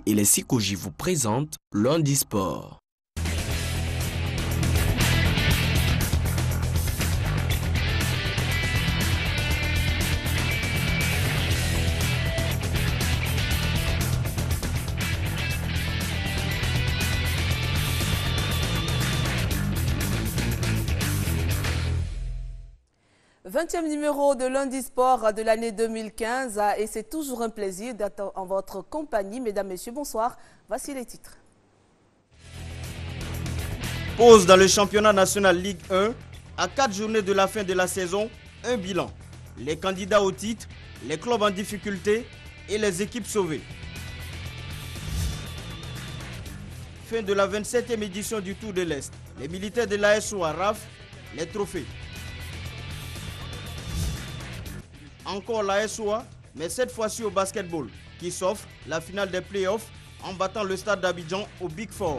et les Sikoji vous présentent Lundi Sport. « 20e numéro de Lundi Sport de l'année 2015 et c'est toujours un plaisir d'être en votre compagnie. Mesdames, Messieurs, bonsoir. Voici les titres. Pause dans le championnat national Ligue 1. À 4 journées de la fin de la saison, un bilan. Les candidats au titre, les clubs en difficulté et les équipes sauvées. Fin de la 27e édition du Tour de l'Est. Les militaires de l'ASO raflent les trophées. Encore la SOA, mais cette fois-ci au basketball, qui s'offre la finale des playoffs en battant le stade d'Abidjan au Big Four.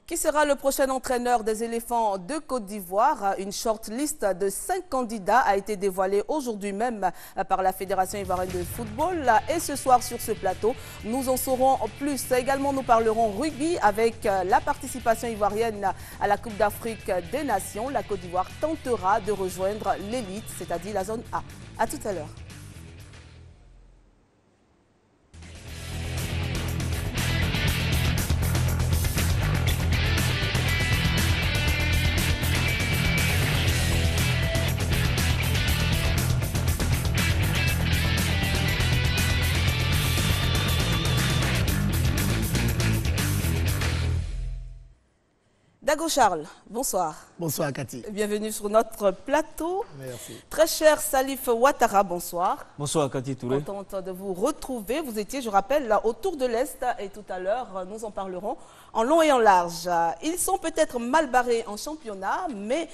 Qui sera le prochain entraîneur des éléphants de Côte d'Ivoire? Une short list de 5 candidats a été dévoilée aujourd'hui même par la Fédération ivoirienne de football. Et ce soir sur ce plateau, nous en saurons plus. Également, nous parlerons rugby avec la participation ivoirienne à la Coupe d'Afrique des Nations. La Côte d'Ivoire tentera de rejoindre l'élite, c'est-à-dire la zone A. À tout à l'heure. Dago Charles, bonsoir. Bonsoir Cathy. Bienvenue sur notre plateau. Merci. Très cher Salif Ouattara, bonsoir. Bonsoir Cathy Touré. Contente de vous retrouver. Vous étiez, je rappelle, là, au Tour de l'Est et tout à l'heure, nous en parlerons en long et en large. Ils sont peut-être mal barrés en championnat, mais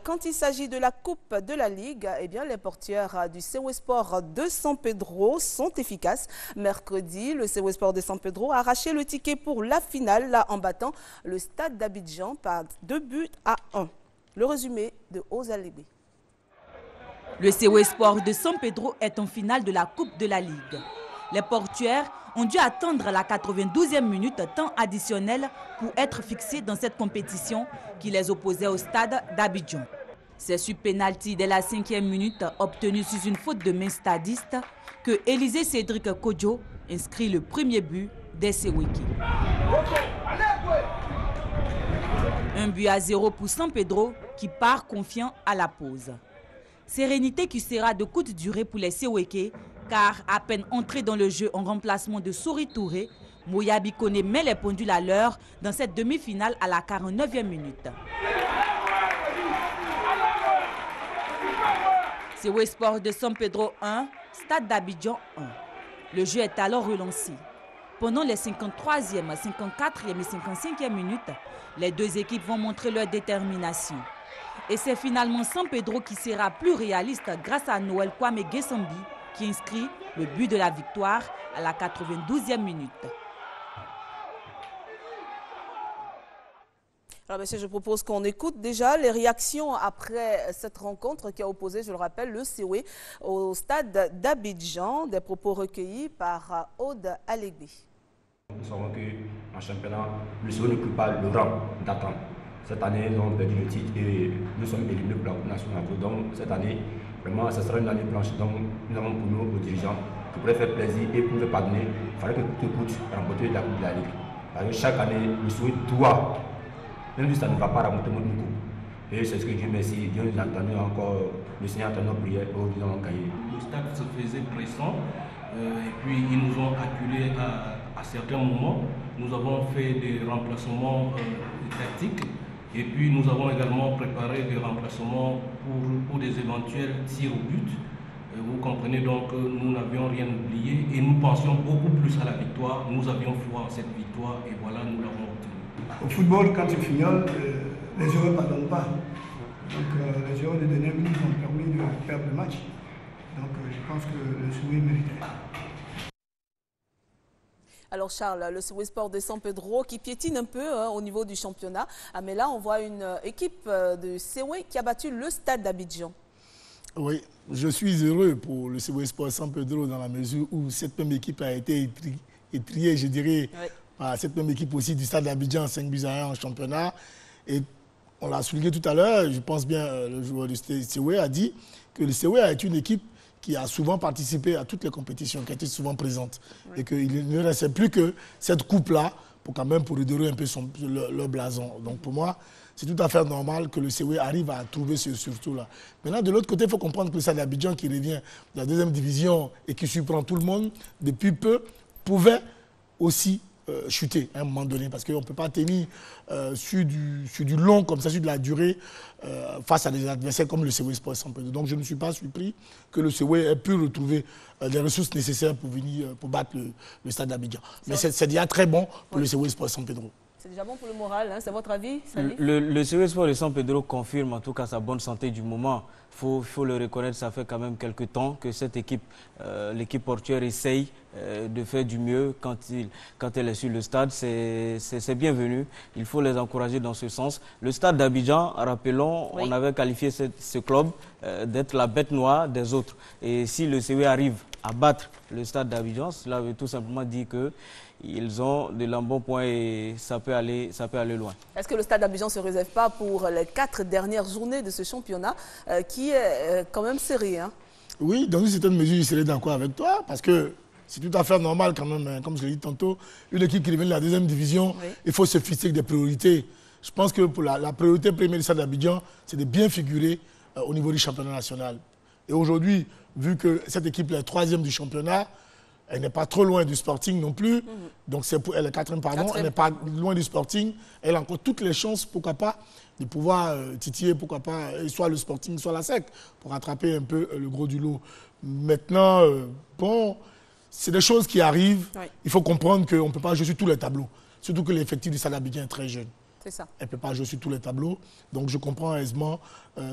quand il s'agit de la Coupe de la Ligue, eh bien, les portieurs du CW Sport de San Pedro sont efficaces. Mercredi, le CW Sport de San Pedro a arraché le ticket pour la finale là, en battant le stade d'Abidjan par 2-1. Le résumé de Ozalébé. Le CW Sport de San Pedro est en finale de la Coupe de la Ligue. Les portuaires ont dû attendre la 92e minute temps additionnel pour être fixés dans cette compétition qui les opposait au stade d'Abidjan. C'est sur pénalty dès la 5e minute obtenu sur une faute de main stadiste que Élisée Cédric Kodjo inscrit le premier but des Seweki. 1-0 pour San Pedro qui part confiant à la pause. Sérénité qui sera de courte durée pour les Seweke car à peine entré dans le jeu en remplacement de Sori Touré, Moya Bikone met les pendules à l'heure dans cette demi-finale à la 49e minute. CW Sport de San Pedro 1, Stade d'Abidjan 1. Le jeu est alors relancé. Pendant les 53e, 54e et 55e minutes, les deux équipes vont montrer leur détermination. Et c'est finalement San Pedro qui sera plus réaliste grâce à Noël Kwame Gessambi qui inscrit le but de la victoire à la 92e minute. Alors, monsieur, je propose qu'on écoute déjà les réactions après cette rencontre qui a opposé, je le rappelle, le CW au stade d'Abidjan, des propos recueillis par Aude Alégbé. Nous savons qu'en championnat, le CW n'occupe pas le rang d'attente. Cette année, ils ont perdu le titre et nous sommes éliminés pour la Coupe nationale. Donc, cette année, vraiment, ce sera une année blanche. Donc, nous avons pour nous, aux dirigeants, qui pourraient faire plaisir et pour nous pardonner, il fallait que tout écoute remporter la Coupe de la Ligue. Parce que chaque année, le CW doit, même si ça ne va pas remonter notre coupe. Et c'est ce que Dieu merci. Dieu nous a entendu encore, le Seigneur entend nos prières pour nous dans cahier. Le stade se faisait pressant et puis ils nous ont acculés à certains moments. Nous avons fait des remplacements tactiques. Et puis nous avons également préparé des remplacements pour des éventuels tirs au but. Vous comprenez donc que nous n'avions rien oublié et nous pensions beaucoup plus à la victoire. Nous avions foi en cette victoire et voilà, nous l'avons obtenue. Au football, quand tu fignoles, les erreurs ne pardonnent pas. Donc les erreurs de dernière minute ont permis de perdre le match. Donc je pense que le souhait méritait. Alors Charles, le CW Sport de San Pedro qui piétine un peu au niveau du championnat. Mais là, on voit une équipe de CW qui a battu le stade d'Abidjan. Oui, je suis heureux pour le COE Sport San Pedro dans la mesure où cette même équipe a été étriée, je dirais, par cette même équipe aussi du Stade d'Abidjan, 5-1 en championnat. Et on l'a souligné tout à l'heure, je pense bien le joueur du COE a dit que le COE a été une équipe qui a souvent participé à toutes les compétitions, qui a été souvent présente. Et qu'il ne restait plus que cette coupe-là pour quand même pour redorer un peu leur blason. Donc pour moi, c'est tout à fait normal que le COE arrive à trouver ce surtout-là. Maintenant, de l'autre côté, il faut comprendre que le Stade d'Abidjan qui revient de la deuxième division et qui surprend tout le monde depuis peu, pouvait aussi chuter à un moment donné, parce qu'on ne peut pas tenir sur du long comme ça, sur de la durée, face à des adversaires comme le COE Sport San Pedro. Donc je ne suis pas surpris que le COE ait pu retrouver les ressources nécessaires pour battre le Stade d'Abidjan. Mais c'est déjà très bon pour le COE Sport San Pedro. C'est déjà bon pour le moral, hein? C'est votre avis, Salif? Le COE Sport de San Pedro confirme en tout cas sa bonne santé du moment. Il faut le reconnaître, ça fait quand même quelques temps que cette équipe, l'équipe portuaire, essaye de faire du mieux quand elle est sur le stade. C'est bienvenu, il faut les encourager dans ce sens. Le Stade d'Abidjan, rappelons, on avait qualifié ce club d'être la bête noire des autres. Et si le COE arrive à battre le Stade d'Abidjan, cela veut tout simplement dire que ils ont de l'embonpoint et ça peut aller loin. Est-ce que le Stade d'Abidjan ne se réserve pas pour les 4 dernières journées de ce championnat qui est quand même serré, hein? Oui, dans une certaine mesure, je serais d'accord avec toi parce que c'est tout à fait normal quand même, hein, comme je l'ai dit tantôt, une équipe qui revient de la deuxième division, il faut se fixer avec des priorités. Je pense que pour la priorité première du Stade d'Abidjan, c'est de bien figurer au niveau du championnat national. Et aujourd'hui, vu que cette équipe est 3e du championnat, elle n'est pas trop loin du Sporting non plus. Donc elle est 4e, pardon. Elle n'est pas loin du Sporting. Elle a encore toutes les chances, pourquoi pas, de pouvoir titiller, pourquoi pas, soit le Sporting, soit la SEC, pour rattraper un peu le gros du lot. Maintenant, bon, c'est des choses qui arrivent. Il faut comprendre qu'on ne peut pas jouer sur tous les tableaux. Surtout que l'effectif du Stade d'Abidjan est très jeune. C'est ça. Elle ne peut pas jouer sur tous les tableaux. Donc je comprends aisément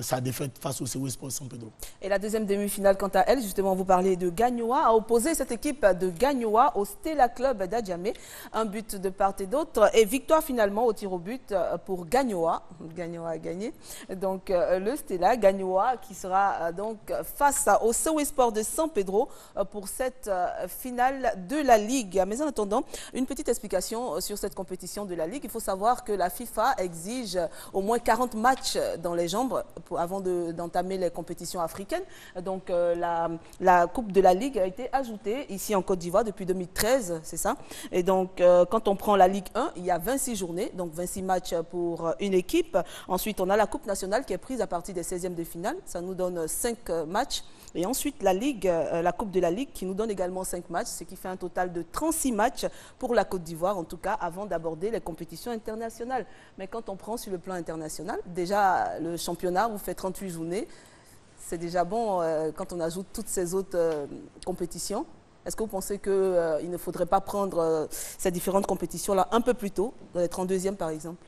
sa défaite face au COE Sport San Pedro. Et la deuxième demi-finale, quant à elle, justement, vous parlez de Gagnoa, a opposé cette équipe de Gagnoa au Stella Club d'Adjamé. Un but de part et d'autre. Et victoire finalement au tir au but pour Gagnoa. Gagnoa a gagné. Donc le Stella Gagnoa qui sera donc face au COE Sport de San Pedro pour cette finale de la Ligue. Mais en attendant, une petite explication sur cette compétition de la Ligue. Il faut savoir que la FIFA exige au moins 40 matchs dans les jambes avant d'entamer les compétitions africaines. Donc la Coupe de la Ligue a été ajoutée ici en Côte d'Ivoire depuis 2013, c'est ça. Et donc quand on prend la Ligue 1, il y a 26 journées, donc 26 matchs pour une équipe. Ensuite, on a la Coupe nationale qui est prise à partir des 16e de finale. Ça nous donne 5 matchs. Et ensuite, la Ligue, la Coupe de la Ligue qui nous donne également 5 matchs, ce qui fait un total de 36 matchs pour la Côte d'Ivoire, en tout cas, avant d'aborder les compétitions internationales. Mais quand on prend sur le plan international, déjà le championnat vous fait 38 journées. C'est déjà bon quand on ajoute toutes ces autres compétitions. Est-ce que vous pensez qu'il ne faudrait pas prendre ces différentes compétitions-là un peu plus tôt, dans les 32e par exemple?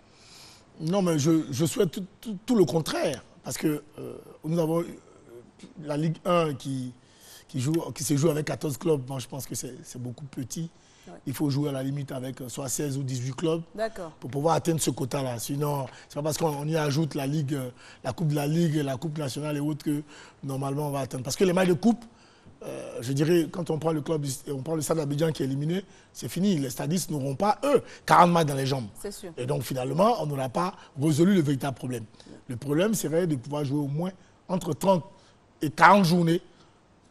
Non, mais je souhaite tout le contraire. Parce que nous avons la Ligue 1 qui se joue avec 14 clubs. Moi, je pense que c'est beaucoup petit. Ouais. Il faut jouer à la limite avec soit 16 ou 18 clubs pour pouvoir atteindre ce quota-là. Sinon, c'est pas parce qu'on y ajoute la Ligue, la Coupe de la Ligue, la Coupe nationale et autres que normalement on va atteindre. Parce que les matchs de coupe, je dirais, quand on prend le club, on prend le Stade d'Abidjan qui est éliminé, c'est fini. Les stadistes n'auront pas, eux, 40 matchs dans les jambes. C'est sûr. Et donc, finalement, on n'aura pas résolu le véritable problème. Le problème serait de pouvoir jouer au moins entre 30 et 40 journées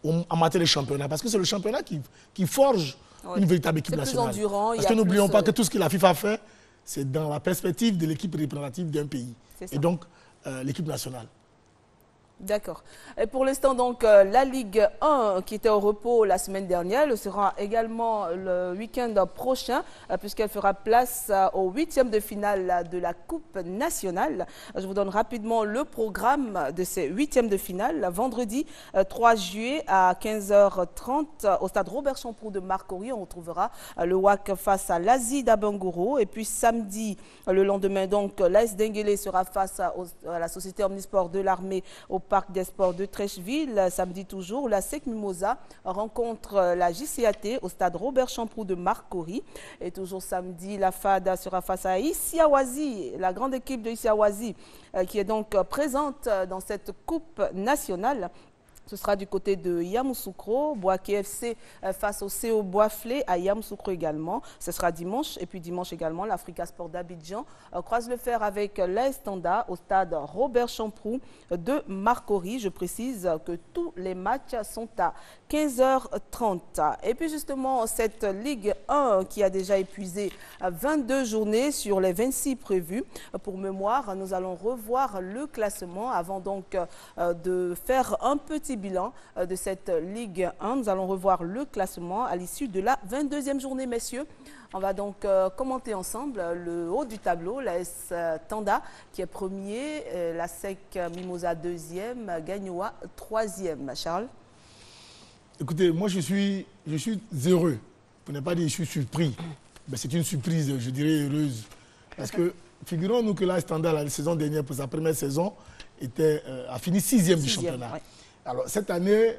en matière de championnat. Parce que c'est le championnat qui forge une véritable équipe nationale. Endurant, parce que n'oublions pas que tout ce que la FIFA fait, c'est dans la perspective de l'équipe représentative d'un pays. Et donc, l'équipe nationale. D'accord. Et pour l'instant, donc, la Ligue 1 qui était au repos la semaine dernière le sera également le week-end prochain puisqu'elle fera place au 8e de finale de la Coupe nationale. Je vous donne rapidement le programme de ces 8e de finale. Vendredi 3 juillet à 15h30 au stade Robert Champroux de Marcory, on retrouvera le WAC face à l'Asie d'Abangoro. Et puis samedi, le lendemain, donc, l'AS Denguélé sera face à la Société Omnisport de l'Armée au Parc des Sports de Trècheville. Samedi toujours, la SEC Mimosa rencontre la JCAT au stade Robert Champroux de Marcory. Et toujours samedi, la FADA sera face à Issiawazi, la grande équipe de Issiawazi qui est donc présente dans cette Coupe nationale. Ce sera du côté de Yamoussoukro, Bouaké FC face au CO Boisflé à Yamoussoukro également. Ce sera dimanche. Et puis dimanche également, l'Africa Sport d'Abidjan croise le fer avec l'AS Tanda au stade Robert Champrou de Marcory. Je précise que tous les matchs sont à 15h30. Et puis justement, cette Ligue 1 qui a déjà épuisé 22 journées sur les 26 prévues. Pour mémoire, nous allons revoir le classement avant donc de faire un petit bilan de cette Ligue 1. Nous allons revoir le classement à l'issue de la 22e journée, messieurs. On va donc commenter ensemble le haut du tableau, l'AS Tanda qui est premier, la SEC Mimosa deuxième, Gagnoa troisième. Charles? Écoutez, moi je suis heureux, pour ne pas dire je suis surpris. Mais c'est une surprise, je dirais, heureuse. Parce que figurons-nous que l'AS Tanda, la saison dernière, pour sa première saison, a fini 6e du championnat. Ouais. Alors, cette année,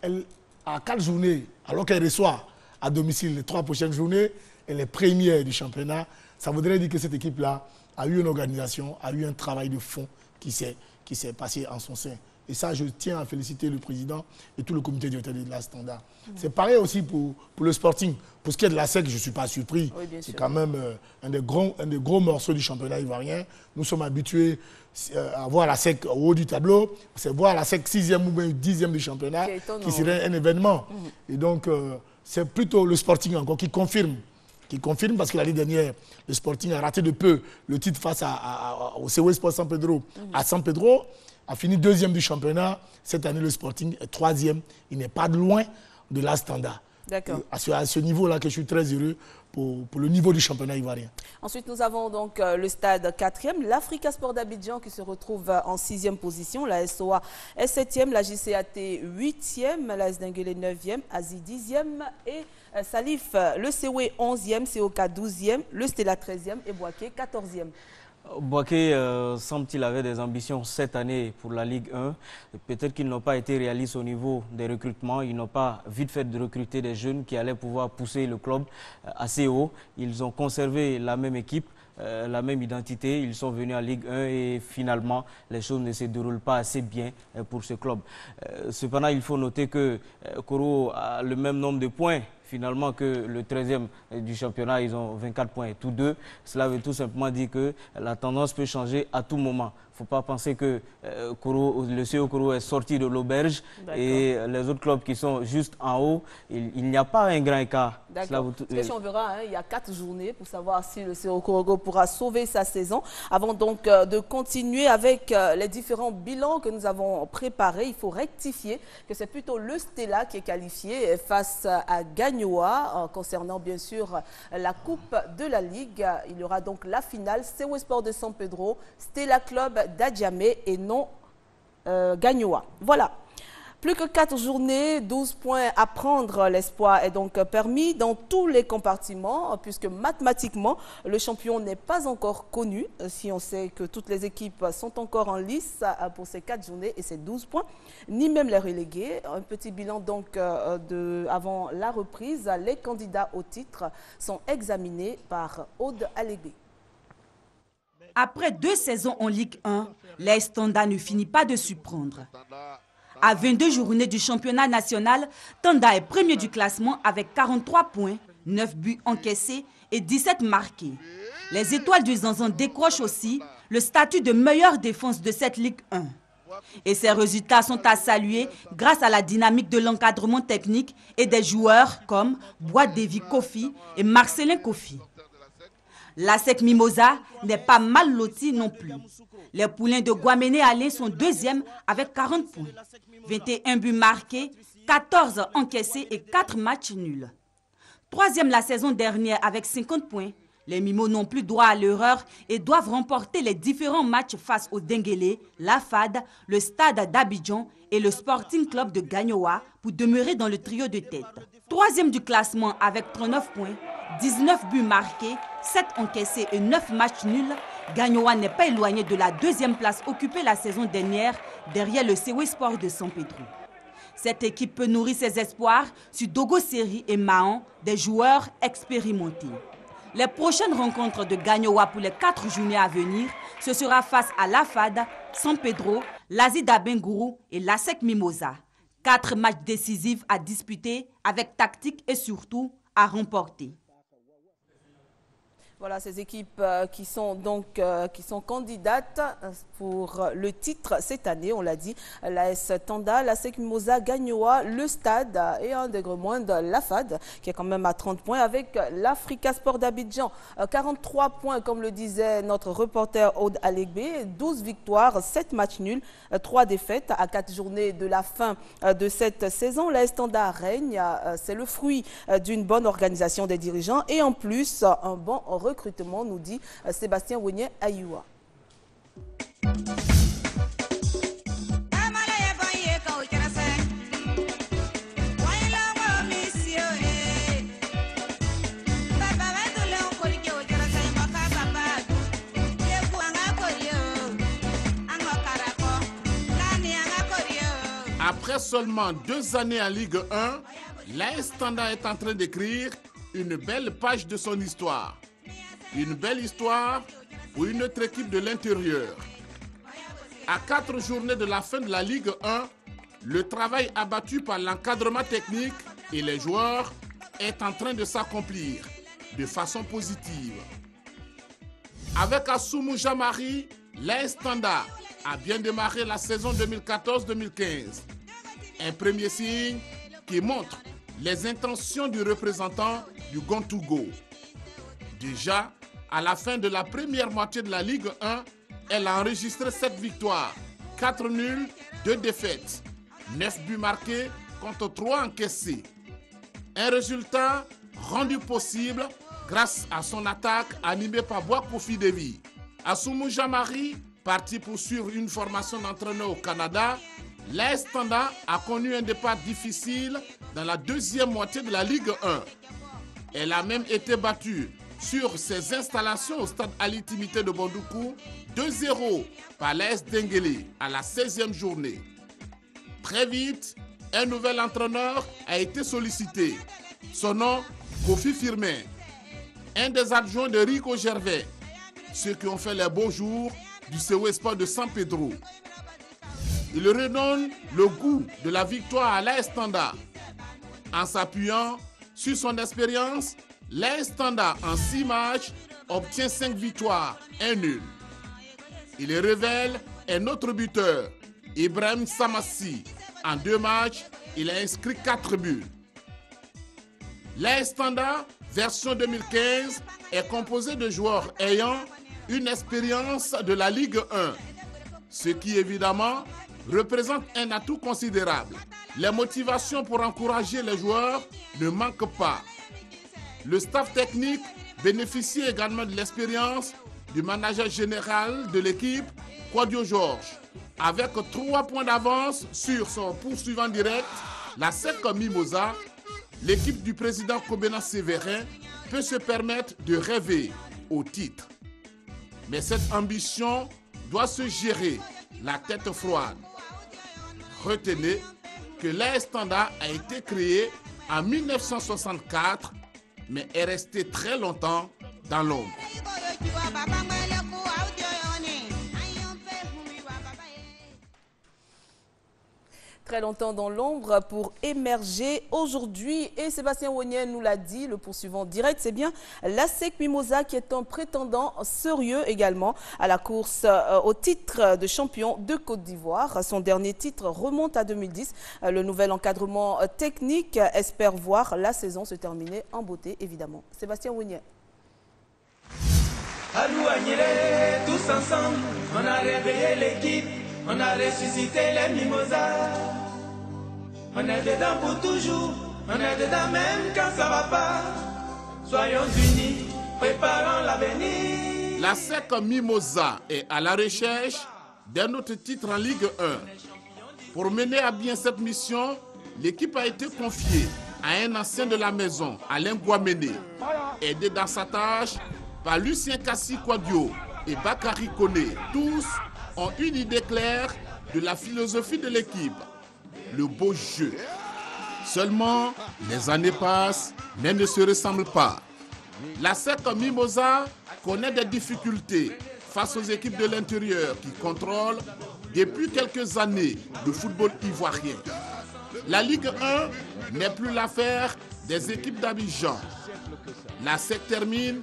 elle a 4 journées, alors qu'elle reçoit à domicile les 3 prochaines journées, elle est première du championnat. Ça voudrait dire que cette équipe-là a eu une organisation, a eu un travail de fond qui s'est passé en son sein. Et ça, je tiens à féliciter le président et tout le comité directeur de la Standard. C'est pareil aussi pour le Sporting. Pour ce qui est de la SEC, je ne suis pas surpris. Oui, c'est quand même un des gros morceaux du championnat ivoirien. Nous sommes habitués à voir la SEC au haut du tableau. C'est voir la SEC 6e ou même 10e du championnat qui serait un événement. Et donc, c'est plutôt le Sporting encore qui confirme parce que l'année dernière, le Sporting a raté de peu le titre face au COE Sport San Pedro à San Pedro. A fini 2e du championnat. Cette année, le Sporting est 3e. Il n'est pas de loin de la Standard. D'accord. À ce niveau-là que je suis très heureux pour le niveau du championnat ivoirien. Ensuite, nous avons donc le stade 4e, l'Africa Sport d'Abidjan qui se retrouve en 6e position, la SOA est 7e, la JCAT 8e, la S Denguele 9e, Asie 10e et Salif, le COE 11e, COK 12e, le Stella 13e et Bouaké 14e. Bouaké semble-t-il avait des ambitions cette année pour la Ligue 1. Peut-être qu'ils n'ont pas été réalistes au niveau des recrutements. Ils n'ont pas vite fait de recruter des jeunes qui allaient pouvoir pousser le club assez haut. Ils ont conservé la même équipe, la même identité. Ils sont venus en Ligue 1 et finalement, les choses ne se déroulent pas assez bien pour ce club. Cependant, il faut noter que Koro a le même nombre de points finalement que le 13e du championnat, ils ont 24 points tous deux. Cela veut tout simplement dire que la tendance peut changer à tout moment. Il ne faut pas penser que le CO Koro est sorti de l'auberge et les autres clubs qui sont juste en haut, il n'y a pas un grand écart. D'accord. On verra, hein, il y a 4 journées pour savoir si le CO Koro pourra sauver sa saison. Avant donc de continuer avec les différents bilans que nous avons préparés, il faut rectifier que c'est plutôt le Stella qui est qualifié face à Gagnoa, concernant bien sûr la Coupe de la Ligue. Il y aura donc la finale, COE Sport de San Pedro, Stella Club d'Adjamé et non Gagnoa. Voilà. Plus que 4 journées, 12 points à prendre. L'espoir est donc permis dans tous les compartiments, puisque mathématiquement, le champion n'est pas encore connu. Si on sait que toutes les équipes sont encore en lice pour ces 4 journées et ces 12 points, ni même les relégués. Un petit bilan donc avant la reprise. Les candidats au titre sont examinés par Aude Allégbé. Après 2 saisons en Ligue 1, l'AS Tanda ne finit pas de surprendre. À 22 journées du championnat national, Tanda est premier du classement avec 43 points, 9 buts encaissés et 17 marqués. Les étoiles du Zanzan décrochent aussi le statut de meilleure défense de cette Ligue 1. Et ces résultats sont à saluer grâce à la dynamique de l'encadrement technique et des joueurs comme Bois-Davy Kofi et Marcelin Kofi. La SEC Mimosa n'est pas mal lotie non plus. Les poulains de Guaméné Allé sont 2e avec 40 points. 21 buts marqués, 14 encaissés et 4 matchs nuls. 3e la saison dernière avec 50 points. Les Mimos n'ont plus droit à l'erreur et doivent remporter les différents matchs face au Denguele, la FAD, le Stade d'Abidjan et le Sporting Club de Gagnoa pour demeurer dans le trio de tête. 3e du classement avec 39 points, 19 buts marqués, 7 encaissés et 9 matchs nuls. Gagnoa n'est pas éloigné de la 2e place occupée la saison dernière derrière le COE Sport de San Pedro. Cette équipe peut nourrir ses espoirs sur Dogo Seri et Mahon, des joueurs expérimentés. Les prochaines rencontres de Gagnoa pour les 4 journées à venir, ce sera face à la FAD, San Pedro, l'Asie d'Abengourou et la SEC Mimosa. 4 matchs décisifs à disputer avec tactique et surtout à remporter. Voilà ces équipes qui sont candidates pour le titre cette année, on l'a dit. L'AS Tanda, l'ASEC Mimosa, Gagnoa, le Stade et un des moindres, la FAD, qui est quand même à 30 points avec l'Africa Sport d'Abidjan. 43 points, comme le disait notre reporter Aude Alegbe, 12 victoires, 7 matchs nuls, 3 défaites à 4 journées de la fin de cette saison. L'AS Tanda règne, c'est le fruit d'une bonne organisation des dirigeants et en plus un bon recrutement, nous dit Sébastien Wogné Ayoua. Après seulement 2 années en Ligue 1, l'AS Tanda est en train d'écrire une belle page de son histoire. Une belle histoire pour une autre équipe de l'intérieur. À 4 journées de la fin de la Ligue 1, le travail abattu par l'encadrement technique et les joueurs est en train de s'accomplir de façon positive. Avec Assoumou Jamari, l'AS Tanda a bien démarré la saison 2014-2015. Un premier signe qui montre les intentions du représentant du Gontougo. Déjà, à la fin de la première moitié de la Ligue 1, elle a enregistré 7 victoires, 4 nuls, 2 défaites, 9 buts marqués contre 3 encaissés. Un résultat rendu possible grâce à son attaque animée par Bois Kofi Devi. Assoumou Jamari, parti poursuivre une formation d'entraîneur au Canada, l'AS Tanda a connu un départ difficile dans la deuxième moitié de la Ligue 1. Elle a même été battue sur ses installations au stade Ali Timité de Bondoukou, 2-0 par l'AS Denguélé à la 16e journée. Très vite, un nouvel entraîneur a été sollicité. Son nom, Kofi Firmin, un des adjoints de Rico Gervais, ceux qui ont fait les beaux jours du CEW Sport de San Pedro. Il redonne le goût de la victoire à l'AS Tanda. En s'appuyant sur son expérience, l'AS Tanda en 6 matchs obtient 5 victoires, 1 nul. Il révèle un autre buteur, Ibrahim Samassi. En 2 matchs, il a inscrit 4 buts. L'AS Tanda, version 2015, est composé de joueurs ayant une expérience de la Ligue 1, ce qui évidemment représente un atout considérable. Les motivations pour encourager les joueurs ne manquent pas. Le staff technique bénéficie également de l'expérience du manager général de l'équipe, Quadio Georges. Avec 3 points d'avance sur son poursuivant direct, la SEC Mimosa, l'équipe du président Kobena Séverin peut se permettre de rêver au titre. Mais cette ambition doit se gérer la tête froide. Retenez que l'AS Tanda a été créé en 1964, mais est resté très longtemps dans l'ombre. Très longtemps dans l'ombre pour émerger aujourd'hui. Et Sébastien Wogné nous l'a dit, le poursuivant direct, c'est bien l'ASEC Mimosa qui est un prétendant sérieux également à la course au titre de champion de Côte d'Ivoire. Son dernier titre remonte à 2010. Le nouvel encadrement technique espère voir la saison se terminer en beauté, évidemment. Sébastien Wogné. Alou Agnelé, tous ensemble, on a réveillé l'équipe, on a ressuscité les Mimosas. On est dedans pour toujours, on est dedans même quand ça va pas. Soyons unis, préparons l'avenir. La SEC Mimosa est à la recherche d'un autre titre en Ligue 1. Pour mener à bien cette mission, l'équipe a été confiée à un ancien de la maison, Alain Guaméné, aidé dans sa tâche par Lucien Kassi Quadio et Bakary Koné. Tous ont une idée claire de la philosophie de l'équipe, le beau jeu. Seulement, les années passent, mais ne se ressemblent pas. La SEC Mimosa connaît des difficultés face aux équipes de l'intérieur qui contrôlent depuis quelques années le football ivoirien. La Ligue 1 n'est plus l'affaire des équipes d'Abidjan. La SEC termine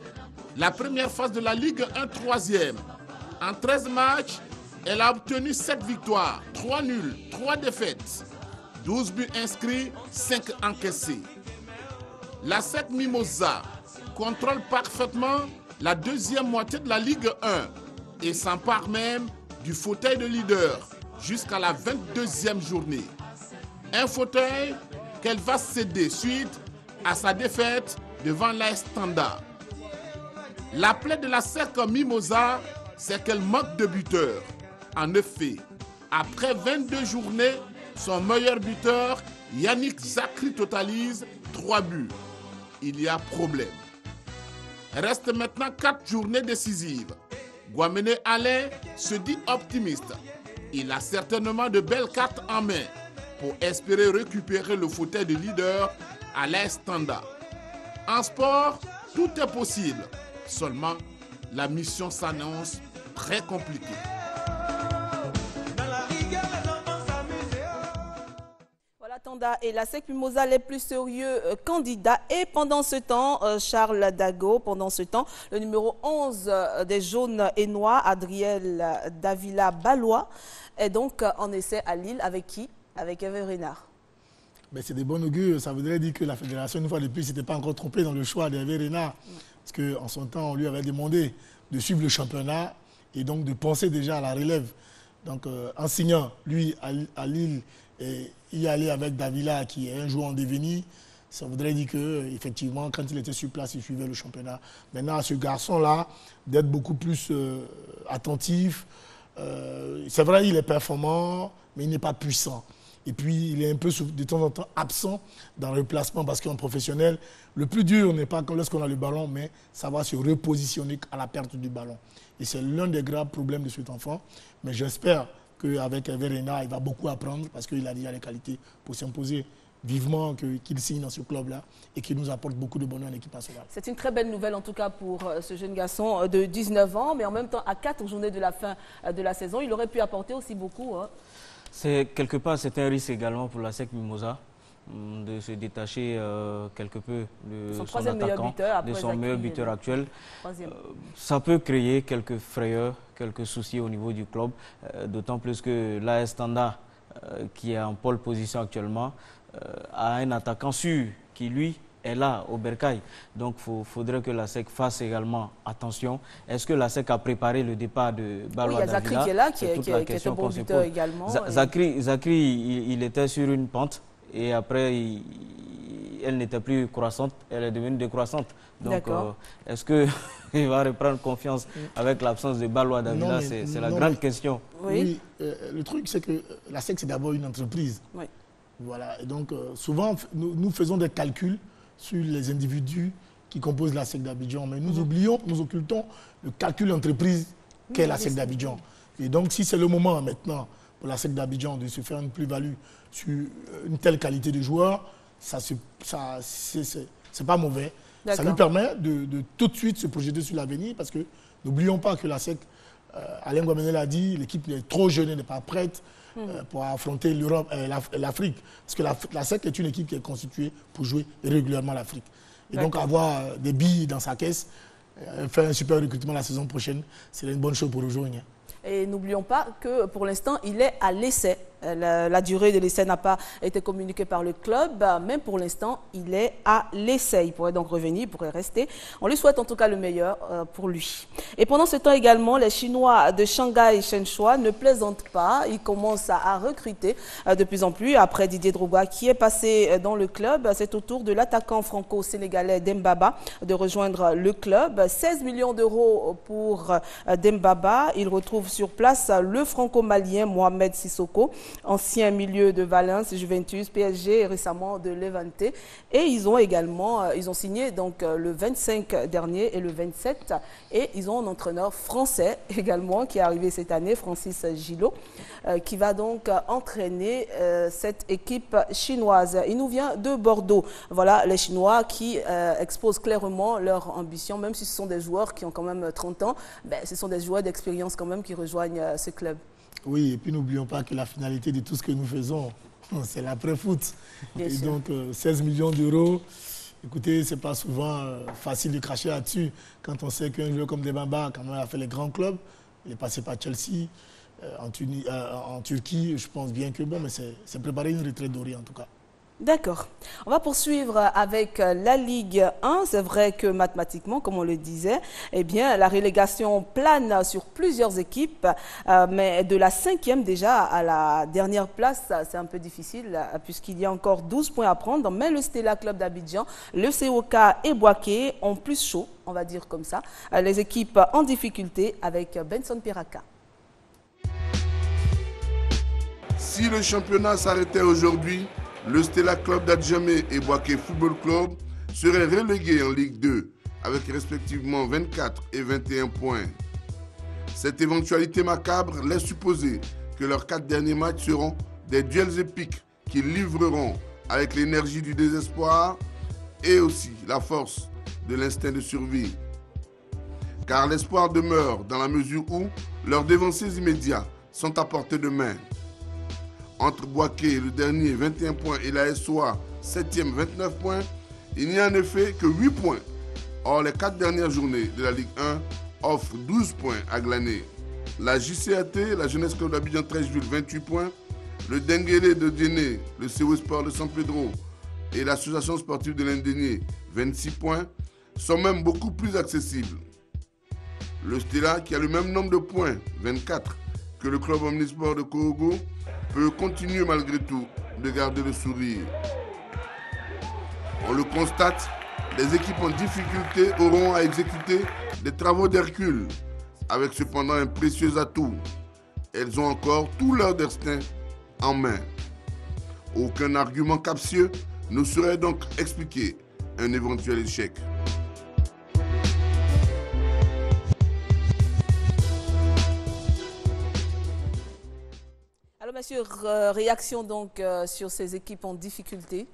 la première phase de la Ligue 1 troisième. En 13 matchs, elle a obtenu 7 victoires, 3 nuls, 3 défaites, 12 buts inscrits, 5 encaissés. La SEC Mimosa contrôle parfaitement la deuxième moitié de la Ligue 1 et s'empare même du fauteuil de leader jusqu'à la 22e journée. Un fauteuil qu'elle va céder suite à sa défaite devant l'AS Tanda. La plaie de la SEC Mimosa, c'est qu'elle manque de buteurs. En effet, après 22 journées, son meilleur buteur, Yannick Zakri, totalise 3 buts. Il y a problème. Reste maintenant 4 journées décisives. Guamene Alain se dit optimiste. Il a certainement de belles cartes en main pour espérer récupérer le fauteuil de leader à l'AS Tanda. En sport, tout est possible. Seulement, la mission s'annonce très compliquée. Voilà, Tanda et la SEC Mimosa les plus sérieux candidats. Et pendant ce temps, Charles Dago, pendant ce temps, le numéro 11 des jaunes et noirs, Adriel Davila Balois, est donc en essai à Lille. Avec qui? Avec Hervé Renard. Ben, c'est des bons augures. Ça voudrait dire que la fédération, une fois de plus, s'était pas encore trompée dans le choix d'Hervé Renard. Parce qu'en son temps, on lui avait demandé de suivre le championnat et donc de penser déjà à la relève. Donc, en signant, lui, à Lille, et y aller avec Davila, qui est un joueur en devenir, ça voudrait dire qu'effectivement, quand il était sur place, il suivait le championnat. Maintenant, à ce garçon-là, d'être beaucoup plus attentif. C'est vrai, il est performant, mais il n'est pas puissant. Et puis, il est un peu de temps en temps absent dans le placement parce qu'en professionnel, le plus dur n'est pas lorsqu'on a le ballon, mais savoir se repositionner à la perte du ballon. Et c'est l'un des graves problèmes de cet enfant. Mais j'espère qu'avec Hervé Renard, il va beaucoup apprendre parce qu'il a déjà les qualités pour s'imposer vivement qu'il signe dans ce club-là et qu'il nous apporte beaucoup de bonheur en équipe nationale. C'est une très belle nouvelle en tout cas pour ce jeune garçon de 19 ans, mais en même temps, à 4 journées de la fin de la saison, il aurait pu apporter aussi beaucoup. Hein. Quelque part, c'est un risque également pour la SEC Mimosa de se détacher quelque peu de son attaquant, de son meilleur buteur actuel. Ça peut créer quelques frayeurs, quelques soucis au niveau du club, d'autant plus que l'AS Tanda, qui est en pole position actuellement, a un attaquant sûr qui, lui, est là au Bercail. Donc, il faudrait que la SEC fasse également attention. Est-ce que la SEC a préparé le départ de Balois Davila? Oui, il y a Zakri qui est là, qui est un bon buteur également. Zakri, il était sur une pente et après, elle n'était plus croissante, elle est devenue décroissante. Donc, est-ce qu'il va reprendre confiance avec l'absence de Balois Davila? C'est la grande question. Oui, le truc, c'est que la SEC, c'est d'abord une entreprise. Oui. Voilà, et donc souvent, nous faisons des calculs sur les individus qui composent la SEC d'Abidjan. Mais nous oublions, nous occultons le calcul entreprise qu'est la SEC d'Abidjan. Et donc, si c'est le moment maintenant pour la SEC d'Abidjan de se faire une plus-value sur une telle qualité de joueur, c'est pas mauvais. Ça nous permet de tout de suite se projeter sur l'avenir parce que n'oublions pas que la SEC, Alain Guamene l'a dit, l'équipe est trop jeune, n'est pas prête pour affronter l'Europe, l'Afrique. Parce que la SEC est une équipe qui est constituée pour jouer régulièrement l'Afrique. Et donc avoir des billes dans sa caisse, faire un super recrutement la saison prochaine, c'est une bonne chose pour le joueur. Et n'oublions pas que pour l'instant, il est à l'essai. La durée de l'essai n'a pas été communiquée par le club, mais pour l'instant, il est à l'essai. Il pourrait donc revenir, il pourrait rester. On lui souhaite en tout cas le meilleur pour lui. Et pendant ce temps également, les Chinois de Shanghai Shenhua ne plaisantent pas. Ils commencent à recruter de plus en plus. Après Didier Drogba qui est passé dans le club, c'est au tour de l'attaquant franco-sénégalais Dembaba de rejoindre le club. 16 millions d'euros pour Dembaba. Il retrouve sur place le franco-malien Mohamed Sissoko, ancien milieu de Valence, Juventus, PSG et récemment de Levante. Et ils ont également, ils ont signé donc le 25 dernier et le 27. Et ils ont un entraîneur français également qui est arrivé cette année, Francis Gillot, qui va donc entraîner cette équipe chinoise. Il nous vient de Bordeaux. Voilà les Chinois qui exposent clairement leur ambition, même si ce sont des joueurs qui ont quand même 30 ans, ben, ce sont des joueurs d'expérience quand même qui rejoignent ce club. Oui, et puis n'oublions pas que la finalité de tout ce que nous faisons, C'est l'après-foot. Bien Et sûr. donc, 16 millions d'euros, écoutez, c'est pas souvent facile de cracher là-dessus. Quand on sait qu'un joueur comme Dembaba, quand on a fait les grands clubs, il est passé par Chelsea, en Turquie, je pense bien que bon, mais c'est préparer une retraite dorée en tout cas. D'accord. On va poursuivre avec la Ligue 1. C'est vrai que mathématiquement, comme on le disait, eh bien, la relégation plane sur plusieurs équipes. Mais de la 5e déjà à la dernière place, c'est un peu difficile puisqu'il y a encore 12 points à prendre. Mais le Stella Club d'Abidjan, le COK et Boaké ont plus chaud, on va dire comme ça. Les équipes en difficulté avec Benson Piraka. Si le championnat s'arrêtait aujourd'hui, le Stella Club d'Adjamé et Boaké Football Club seraient relégués en Ligue 2 avec respectivement 24 et 21 points. Cette éventualité macabre laisse supposer que leurs 4 derniers matchs seront des duels épiques qu'ils livreront avec l'énergie du désespoir et aussi la force de l'instinct de survie. Car l'espoir demeure dans la mesure où leurs dévanciers immédiats sont à portée de main. Entre Boaké, le dernier, 21 points, et la SOA, 7e, 29 points, il n'y a en effet que 8 points. Or, les 4 dernières journées de la Ligue 1 offrent 12 points à glaner. La JCAT, la Jeunesse Club d'Abidjan 13, 28 points. Le Denguélé de Djéné, le CO Sport de San Pedro et l'Association sportive de l'Indénié, 26 points, sont même beaucoup plus accessibles. Le Stella, qui a le même nombre de points, 24, que le club omnisport de Koogo, peut continuer malgré tout de garder le sourire. On le constate, les équipes en difficulté auront à exécuter des travaux d'Hercule, avec cependant un précieux atout. Elles ont encore tout leur destin en main. Aucun argument captieux ne saurait donc expliquer un éventuel échec. Alors, monsieur, réaction donc sur ces équipes en difficulté?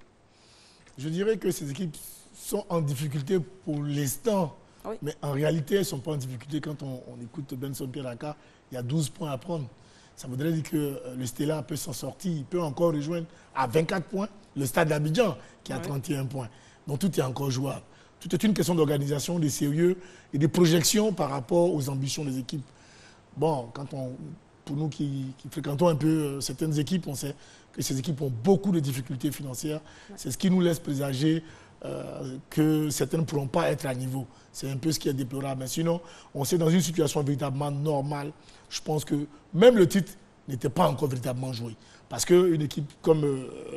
Je dirais que ces équipes sont en difficulté pour l'instant. Oui. Mais en réalité, elles ne sont pas en difficulté. Quand on écoute Benson Piraka, il y a 12 points à prendre. Ça voudrait dire que le Stella peut s'en sortir. Il peut encore rejoindre à 24 points le Stade d'Abidjan qui a 31 points. Donc tout est encore jouable. Tout est une question d'organisation, de sérieux et de projection par rapport aux ambitions des équipes. Bon, pour nous qui fréquentons un peu certaines équipes, on sait que ces équipes ont beaucoup de difficultés financières. C'est ce qui nous laisse présager que certaines ne pourront pas être à niveau. C'est un peu ce qui est déplorable. Mais sinon, on sait dans une situation véritablement normale, je pense que même le titre n'était pas encore véritablement joué. Parce qu'une équipe comme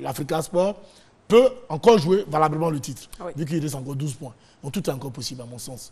l'Africa Sport peut encore jouer valablement le titre, vu qu'il reste encore 12 points. Donc tout est encore possible à mon sens.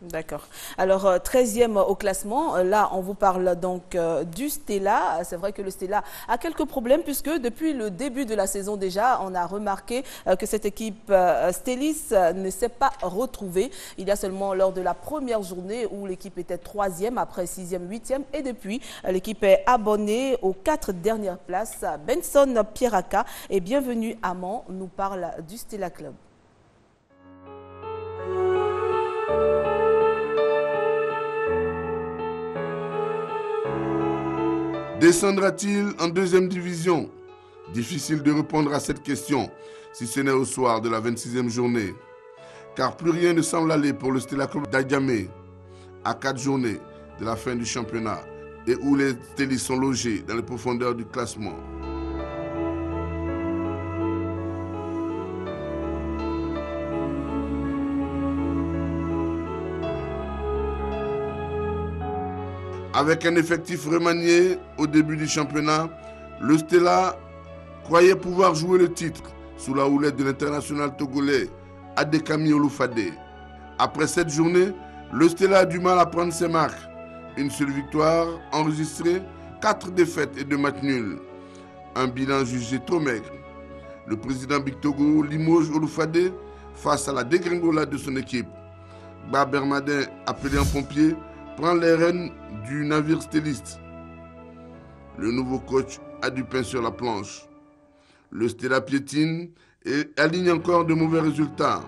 D'accord. Alors, 13e au classement, là, on vous parle donc du Stella. C'est vrai que le Stella a quelques problèmes puisque depuis le début de la saison déjà, on a remarqué que cette équipe Stellis ne s'est pas retrouvée. Il y a seulement lors de la première journée où l'équipe était 3e, après 6e, 8e et depuis, l'équipe est abonnée aux 4 dernières places. Benson Piraka et bienvenue à Mans nous parle du Stella Club. Descendra-t-il en 2e division? Difficile de répondre à cette question, si ce n'est au soir de la 26e journée. Car plus rien ne semble aller pour le Stella Club d'Adjamé, à 4 journées de la fin du championnat, et où les Stellis sont logés dans les profondeurs du classement. Avec un effectif remanié au début du championnat, le Stella croyait pouvoir jouer le titre sous la houlette de l'international togolais Adekami Olufade. Après cette journée, le Stella a du mal à prendre ses marques. Une seule victoire enregistrée, 4 défaites et 2 matchs nuls. Un bilan jugé trop maigre. Le président Big Togo limoge Olufade face à la dégringolade de son équipe. Bermadin, appelé en pompier, prend les rênes du navire stelliste. Le nouveau coach a du pain sur la planche. Le Stella piétine et aligne encore de mauvais résultats.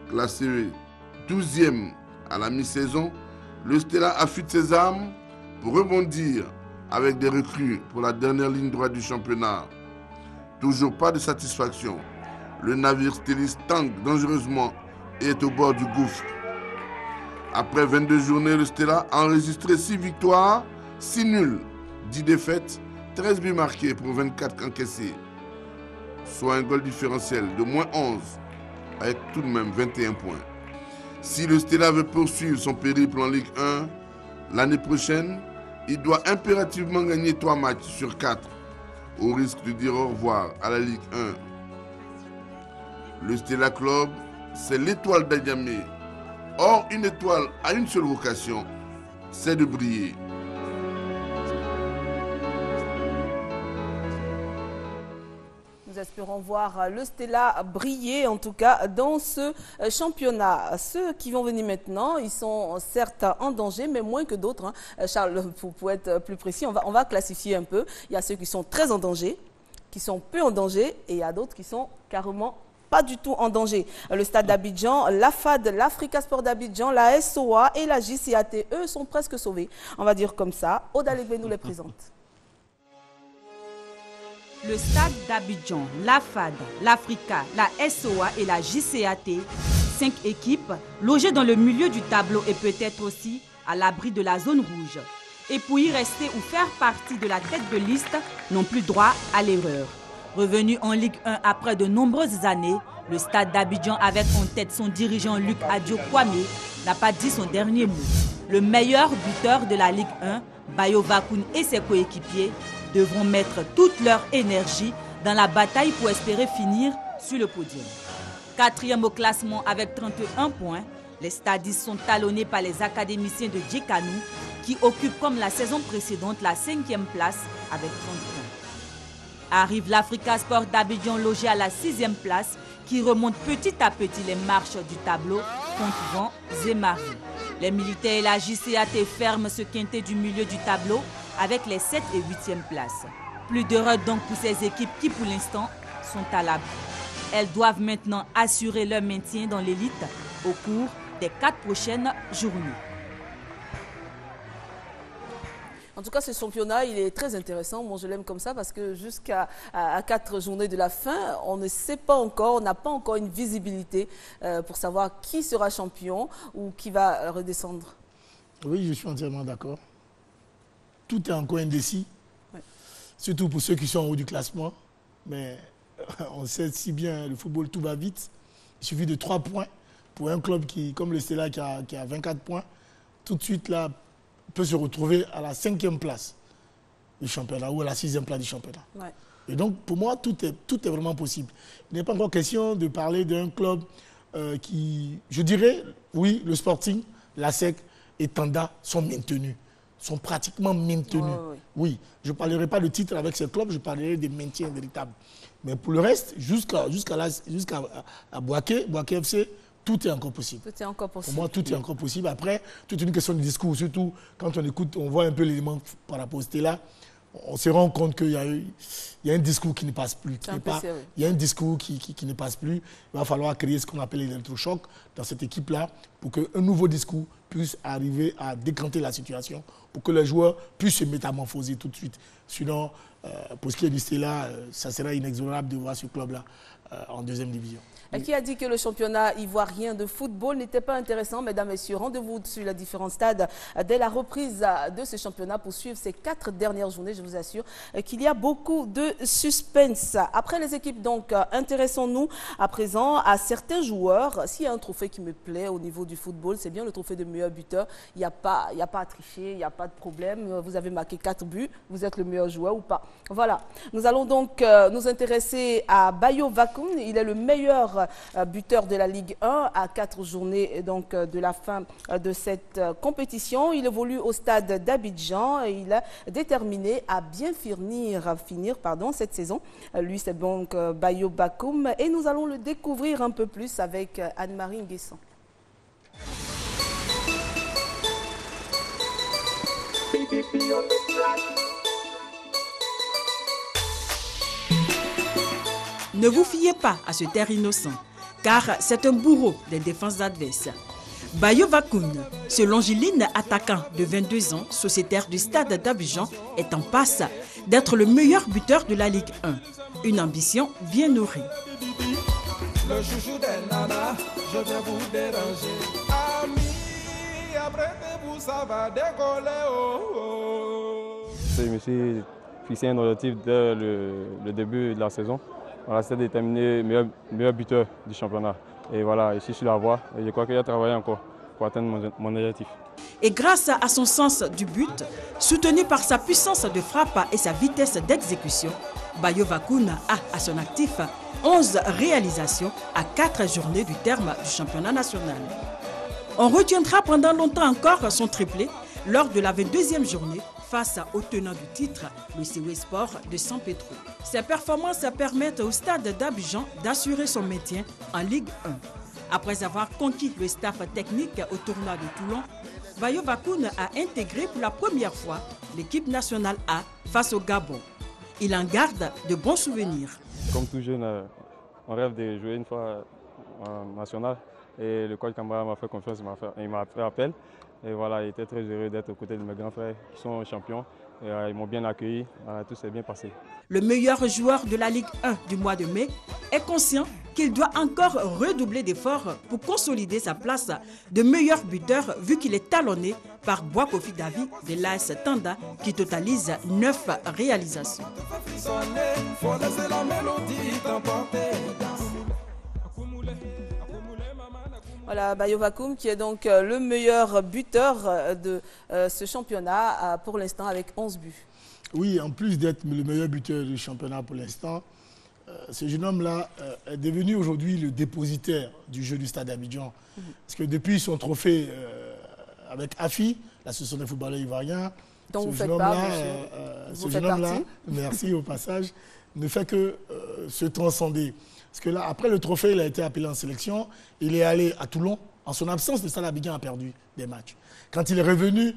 Classé 12e à la mi-saison, le Stella affûte ses armes pour rebondir avec des recrues pour la dernière ligne droite du championnat. Toujours pas de satisfaction. Le navire stéliste tangue dangereusement et est au bord du gouffre. Après 22 journées, le Stella a enregistré 6 victoires, 6 nuls, 10 défaites, 13 buts marqués pour 24 encaissés. Soit un goal différentiel de -11, avec tout de même 21 points. Si le Stella veut poursuivre son périple en Ligue 1, l'année prochaine, il doit impérativement gagner 3 matchs sur 4, au risque de dire au revoir à la Ligue 1. Le Stella Club, c'est l'étoile d'Adiamé. Or, une étoile a une seule vocation, c'est de briller. Nous espérons voir le Stella briller, en tout cas, dans ce championnat. Ceux qui vont venir maintenant, ils sont certes en danger, mais moins que d'autres. Hein. Charles, pour être plus précis, on va classifier un peu. Il y a ceux qui sont très en danger, qui sont peu en danger, et il y a d'autres qui sont carrément pas du tout en danger. Le Stade d'Abidjan, la FAD, l'Africa Sport d'Abidjan, la SOA et la JCAT, eux, sont presque sauvés. On va dire comme ça. Oda Legbe nous les présente. Le Stade d'Abidjan, la FAD, l'Africa, la SOA et la JCAT, 5 équipes logées dans le milieu du tableau et peut-être aussi à l'abri de la zone rouge. Et pour y rester ou faire partie de la tête de liste, n'ont plus droit à l'erreur. Revenu en Ligue 1 après de nombreuses années, le Stade d'Abidjan avec en tête son dirigeant Luc Adio Kwame n'a pas dit son dernier mot. Le meilleur buteur de la Ligue 1, Bayo Vakoun et ses coéquipiers devront mettre toute leur énergie dans la bataille pour espérer finir sur le podium. 4e au classement avec 31 points, les stadistes sont talonnés par les académiciens de Djekanou qui occupent comme la saison précédente la 5e place avec 30 points. Arrive l'Africa Sport d'Abidjan logé à la 6e place qui remonte petit à petit les marches du tableau contre vent et marée. Les militaires et la JCAT ferment ce quintet du milieu du tableau avec les 7 et 8e places. Plus d'erreurs donc pour ces équipes qui pour l'instant sont à l'abri. Elles doivent maintenant assurer leur maintien dans l'élite au cours des 4 prochaines journées. En tout cas, ce championnat, il est très intéressant. Moi, je l'aime comme ça parce que jusqu'à 4 journées de la fin, on ne sait pas encore, on n'a pas encore une visibilité pour savoir qui sera champion ou qui va redescendre. Oui, je suis entièrement d'accord. Tout est encore indécis, ouais. Surtout pour ceux qui sont en haut du classement. Mais on sait si bien, le football, tout va vite. Il suffit de 3 points pour un club comme le Stella qui a 24 points. Tout de suite, là, peut se retrouver à la 5e place du championnat ou à la 6e place du championnat. Ouais. Et donc, pour moi, tout est vraiment possible. Il n'est pas encore question de parler d'un club qui, je dirais, oui, le Sporting, la SEC et Tanda sont maintenus, sont pratiquement maintenus. Ouais. Oui, je ne parlerai pas de titre avec ces clubs, je parlerai des maintiens véritables. Mais pour le reste, jusqu'à Boaké FC, tout est encore possible. Tout est encore possible. Pour moi, tout est encore possible. Après, toute une question de discours. Surtout quand on écoute, on voit un peu l'élément par rapport au Stella, on se rend compte qu'il y a un discours qui ne passe plus. Il y a un discours qui ne passe plus. Il va falloir créer ce qu'on appelle l'électrochoc dans cette équipe-là pour qu'un nouveau discours puisse arriver à décanter la situation, pour que les joueurs puissent se métamorphoser tout de suite. Sinon, pour ce qui est du Stella, ça sera inexorable de voir ce club-là en 2e division. Qui a dit que le championnat ivoirien de football n'était pas intéressant? Mesdames, Messieurs, rendez-vous sur les différents stades dès la reprise de ce championnat pour suivre ces 4 dernières journées. Je vous assure qu'il y a beaucoup de suspense. Après les équipes, donc, intéressons-nous à présent à certains joueurs. S'il y a un trophée qui me plaît au niveau du football, c'est bien le trophée de meilleur buteur. Il n'y a pas à tricher, il n'y a pas de problème. Vous avez marqué 4 buts, vous êtes le meilleur joueur ou pas. Voilà. Nous allons donc nous intéresser à Bayo Vakoun. Il est le meilleur buteur de la Ligue 1 à 4 journées donc, de la fin de cette compétition. Il évolue au stade d'Abidjan et il est déterminé à bien finir cette saison. Lui, c'est donc Bayo Vakoun et nous allons le découvrir un peu plus avec Anne-Marie Nguessan. Ne vous fiez pas à ce terre innocent, car c'est un bourreau des défenses adverses. Bayo Vakoun, ce longiligne attaquant de 22 ans, sociétaire du stade d'Abidjan, est en passe d'être le meilleur buteur de la Ligue 1. une ambition bien nourrie. Le chouchou des nanas, je viens vous déranger. Amis, apprêtez-vous, ça va décoller. Oh, oh. Je me suis fixé un objectif dès le début de la saison. Voilà, c'est de déterminer meilleur buteur du championnat. Et voilà, ici je suis sur la voie et je crois qu'il y a travaillé encore pour atteindre mon objectif. Et grâce à son sens du but, soutenu par sa puissance de frappe et sa vitesse d'exécution, Bayo Vakoun a à son actif 11 réalisations à 4 journées du terme du championnat national. On retiendra pendant longtemps encore son triplé lors de la 22e journée face au tenant du titre, le CW Sport de San Pedro. Ces performances permettent au Stade d'Abidjan d'assurer son maintien en Ligue 1. Après avoir conquis le staff technique au tournoi de Toulon, Bayo Vakoun a intégré pour la première fois l'équipe nationale A face au Gabon. Il en garde de bons souvenirs. Comme tout jeune, on rêve de jouer une fois en national. Et le coach Camara m'a fait confiance, il m'a fait appel. Et voilà, il était très heureux d'être aux côtés de mes grands frères qui sont champions. Et, ils m'ont bien accueilli, tout s'est bien passé. Le meilleur joueur de la Ligue 1 du mois de mai est conscient qu'il doit encore redoubler d'efforts pour consolider sa place de meilleur buteur vu qu'il est talonné par Boakofi Davi de l'AS Tanda qui totalise 9 réalisations. Voilà, Bayo Vakoun qui est donc le meilleur buteur de ce championnat pour l'instant avec 11 buts. Oui, en plus d'être le meilleur buteur du championnat pour l'instant, ce jeune homme-là est devenu aujourd'hui le dépositaire du jeu du Stade d'Abidjan. Parce que depuis son trophée avec AFI, l'association des footballeurs ivoiriens, dont ce jeune homme-là, merci au passage, ne fait que se transcender. Parce que là, après le trophée, il a été appelé en sélection. Il est allé à Toulon. En son absence, le Stade d'Abidjan a perdu des matchs. Quand il est revenu,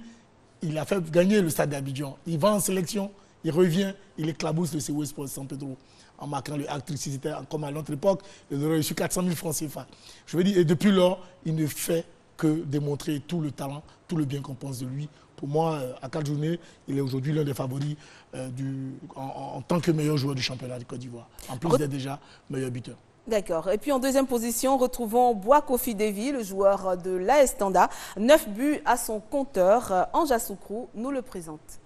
il a fait gagner le Stade d'Abidjan. Il va en sélection, il revient, il éclabousse le CW Sport San Pedro en marquant le acte. C'était comme à l'autre époque, il aurait reçu 400 000 francs CFA. Je veux dire, et depuis lors, il ne fait que démontrer tout le talent, tout le bien qu'on pense de lui. Pour moi, à 4 journées, il est aujourd'hui l'un des favoris en tant que meilleur joueur du championnat de Côte d'Ivoire. En plus d'être déjà meilleur buteur. D'accord. Et puis en deuxième position, retrouvons Boakofi Davi, le joueur de l'AS Tanda. 9 buts à son compteur. Ange Assoukro nous le présente.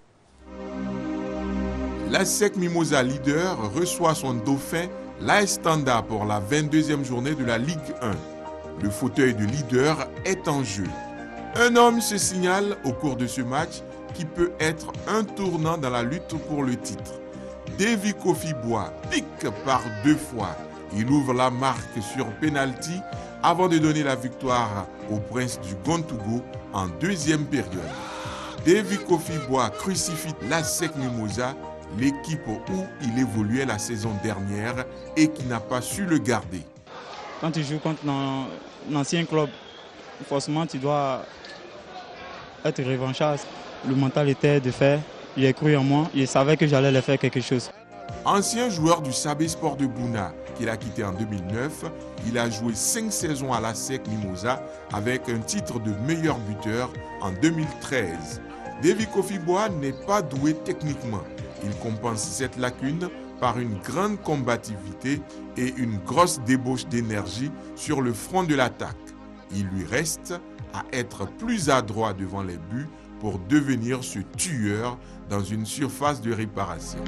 L'ASEC Mimosa leader reçoit son dauphin, l'AS Tanda, pour la 22e journée de la Ligue 1. Le fauteuil de leader est en jeu. Un homme se signale au cours de ce match qui peut être un tournant dans la lutte pour le titre. Davy Kofi Bois pique par 2 fois. Il ouvre la marque sur penalty avant de donner la victoire au prince du Gontougo en deuxième période. Davy Kofi Bois crucifie l'ASEC Mimosa, l'équipe où il évoluait la saison dernière et qui n'a pas su le garder. Quand tu joues contre un ancien club, forcément tu dois être revanchard. Le mental était de faire, il a cru en moi, il savait que j'allais leur faire quelque chose. Ancien joueur du Sabé Sport de Bouna, qu'il a quitté en 2009, il a joué 5 saisons à l'ASEC Mimosa avec un titre de meilleur buteur en 2013. Davy Kofi Bois n'est pas doué techniquement. Il compense cette lacune par une grande combativité et une grosse débauche d'énergie sur le front de l'attaque. Il lui reste à être plus adroit devant les buts pour devenir ce tueur dans une surface de réparation.